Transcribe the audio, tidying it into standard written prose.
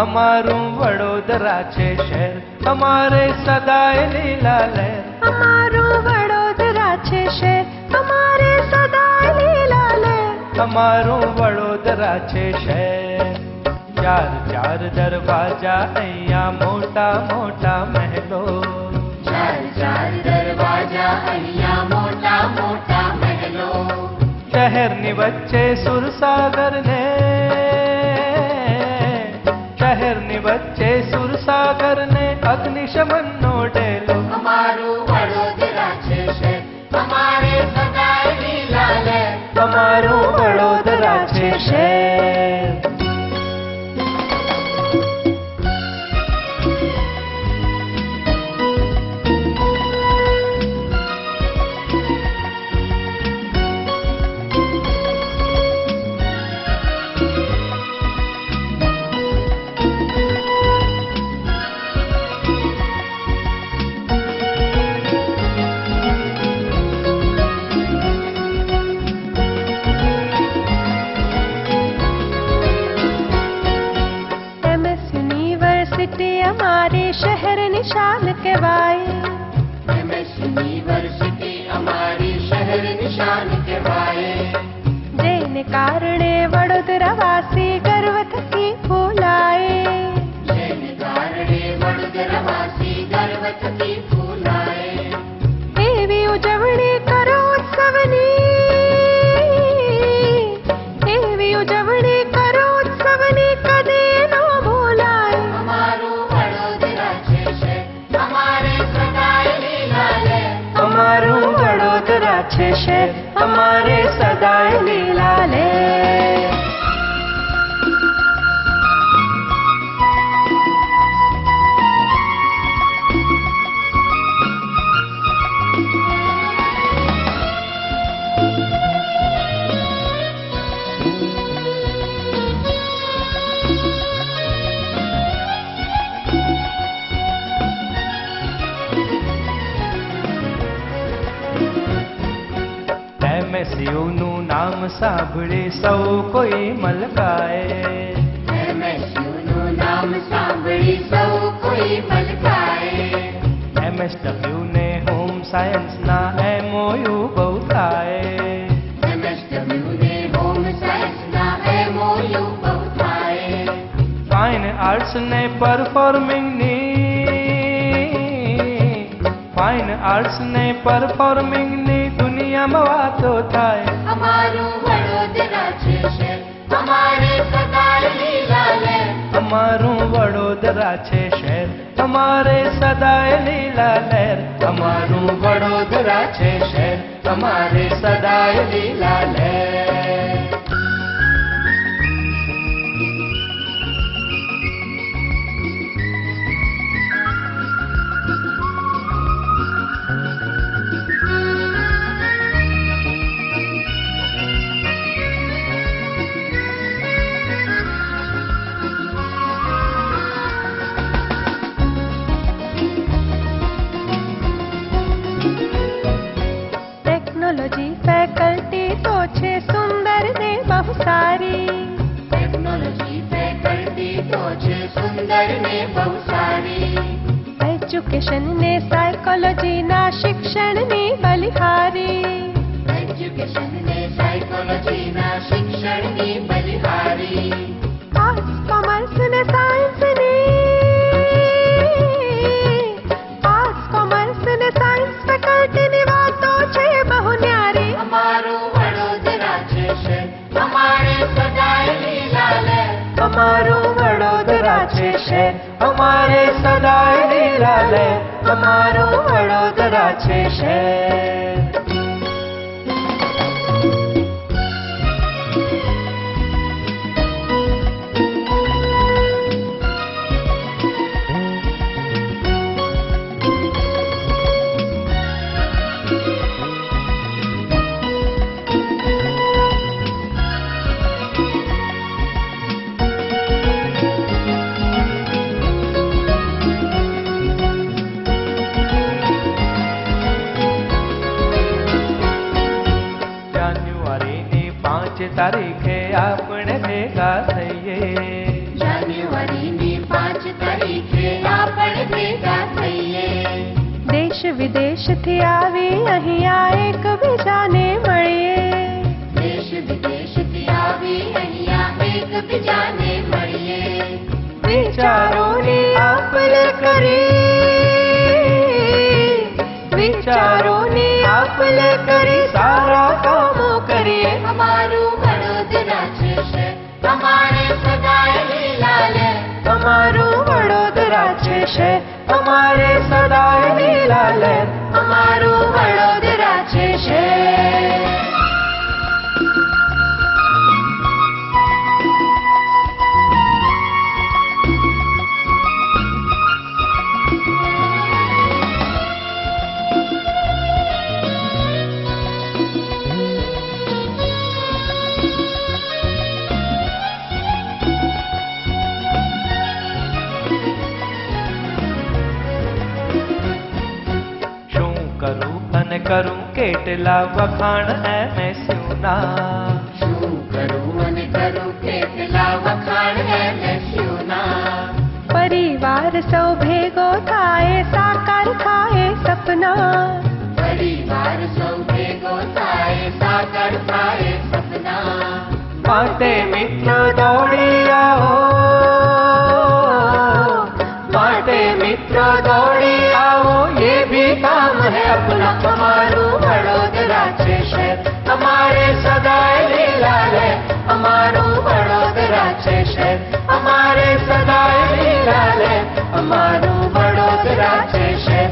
અમારું વડોદરા છે શહેર, અમારે સદાય લીલા લહેર. અમારું વડોદરા છે શહેર, અમારે સદાય લીલા લહેર. અમારું વડોદરા છે શહેર. ચાર ચાર દરવાજા અહીંયા મોટા મોટા મહેલો. ચાર ચાર દરવાજા અહીંયા મોટા મોટા મહેલો. શહેરની વચ્ચે સુરસાગર ને, શહેરની વચ્ચે સુરસાગર ને અગ્નિશમનનો ડેલો. અમારું વડોદરા છે શહેર, અમારે સદાય લીલા લહેર. અમારું વડોદરા છે શહેર. અમારે શહેર નિશાન કહેવાય. MS યુનિવર્સિટી અમારી શહેર નિશાન કહેવાય. જેને કારણે વડોદરાવાસી ગર્વ થકી ફૂલાય. જેને કારણે વડોદરાવાસી ગર્વ થકી ફૂલાય. એવી ઉજવણી કરો ઉત્સવની, એવી ઉજવણી કરો ઉત્સવની કદી ન ભૂલાય. અમારું વડોદરા છે શહેર, અમારે સદાય લીલા લહેર. અમારું વડોદરા છે શહેર, અમારે સદાય લીલા લહેર. MSU નું નામ સાંભળી સૌ કોઈ મલકાય. MSU નું નામ સાંભળી સૌ કોઈ મલકાય. MSW ને હોમ સાયન્સ ના MOU બહુ થાય. MSW ને હોમ સાયન્સ ના MOU બહુ થાય. ફાઇન આર્ટ્સ ને પરફોર્મિંગ ની, ફાઇન આર્ટ્સ ને પરફોર્મિંગ ની દુનિયામાં વાતો થાય. અમારું વડોદરા છે શહેર, અમારે સદાય લીલા લહેર. અમારું વડોદરા છે શહેર, અમારે સદાય લીલા લહેર. અમારું વડોદરા છે શહેર, અમારે સદાય લીલા લહેર. ટેકનોલોજી ફેકલ્ટી તો છે સુંદર ને બહુ સારી. ટેકનોલોજી ફેકલ્ટી તો છે સુંદર ને બહુ સારી. એજ્યુકેશન ને સાયકોલોજી ના શિક્ષણ ની બલિહારી. એજ્યુકેશન ને સાયકોલોજી ના શિક્ષણ ની બલિહારી. આર્ટ્સ કોમર્સ ને સાયન્સ ની, આર્ટ્સ કોમર્સ ને સાયન્સ ફેકલ્ટી ની વાતો છે બહુ ન્યારી. અમારું વડોદરા છે શહેર, અમારે સદાય લીલા લહેર. અમારું વડોદરા છે શહેર, અમારે સદાય લીલા લહેર. અમારું વડોદરા છે શહેર. તારીખે આપણે ભેગા થઈએ. જાન્યુઆરીની વિદેશથી આવી અહીંયા એકબીજાને મળીએ. દેશ વિદેશથી આવી અહીંયા એકબીજાને મળીએ. વિચારોની આપ-લે કરી, વિચારોની આપ-લે કરી સારા કામો કરીએ. અમારું વડોદરા છે શહેર, અમારે સદાય લીલા લહેર. અમારું વડોદરા છે શહેર, અમારે સદાય લીલા લહેર. અમારું વડોદરા છે શહેર. કરું કેટલા વખાણ એમએસયુના. શું કરું અને કરું કેટલા વખાણ એમએસયુના. પરિવાર સૌ ભેગો થાય સાકાર થાય સપના. પરિવાર સૌ ભેગો થાય સાકાર થાય સપના. માટે મિત્રો દોડી આવો, માટે મિત્રો દોડી આવો, ये भी काम है अपना. અમારું વડોદરા છે શહેર, અમારે સદાય લીલા લહેર. અમારું વડોદરા છે શહેર, અમારે સદાય લીલા લહેર. અમારું વડોદરા છે શહેર,